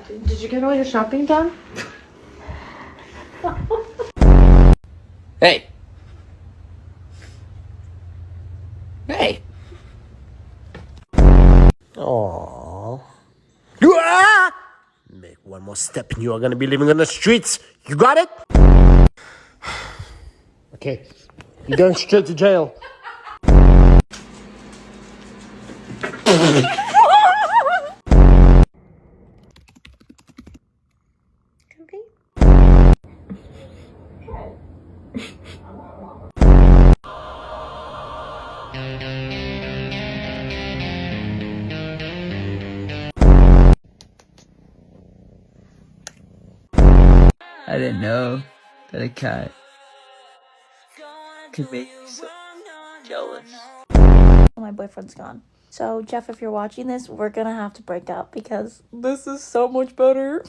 Did you get all your shopping done? Hey. Hey. Aww. Make one more step and you are gonna be living on the streets. You got it? Okay. You're going straight to jail. I didn't know that a cat could make me so jealous. My boyfriend's gone. So, Jeff, if you're watching this, we're gonna have to break up because this is so much better.